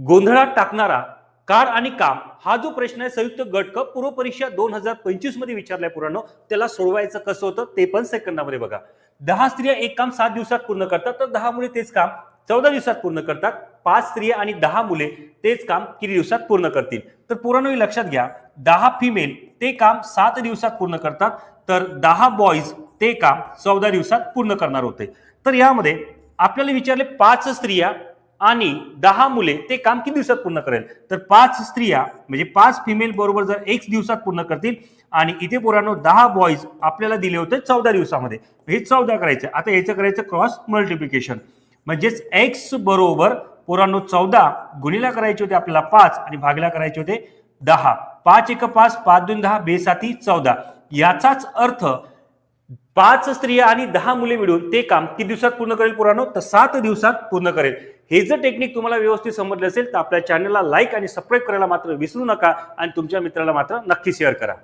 गोंधळात टाकणारा कार आणि काम हा जो प्रश्न आहे संयुक्त गट क पूर्व परीक्षा 2025 मध्ये विचारलाय पुरानो, त्याला सोडवायचं कसं होतं ते पण सेकंदामध्ये बघा. 10 स्त्रिया एक काम 7 दिवसात पूर्ण करतात, तर 10 मुले तेच काम 14 दिवसात पूर्ण करतात. 5 स्त्रिया आणि 10 मुले तेच काम किती दिवसात पूर्ण करतील? तर पुरानो लक्षात घ्या, 10 फिमेल ते काम 7 दिवसात पूर्ण करतात, तर 10 बॉयज ते काम 14 दिवसात पूर्ण करणार होते. तर यामध्ये आपल्याला विचारले 5 स्त्रिया आणि 10 मुले ते काम किती दिवसात पूर्ण करेल? तर 5 स्त्रिया म्हणजे 5 फिमेल बरोबर जर x दिवसात पूर्ण करतील आणि इथे पोरांनो 10 बॉयज आपल्याला दिले होते 14 दिवसामध्ये, हे 14 करायचं. आता याचं करायचं क्रॉस मल्टिप्लिकेशन, म्हणजेच x बरोबर पोरांनो 14 गुणिला करायचे होते आपल्याला 5 आणि भागला करायचे होते 10. 5 1 5, 5 2 10, बेसाती 14. याचाच अर्थ 5 स्त्रिया आणि 10 मुले मिळून ते काम किती दिवसात पूर्ण करेल पोरांनो? तर 7 दिवसात पूर्ण करेल. हे जर टेक्निक तुम्हाला व्यवस्थित समजलं असेल तर आपल्या चॅनलला लाईक आणि सबस्क्राईब करायला मात्र विसरू नका आणि तुमच्या मित्राला मात्र नक्की शेअर करा.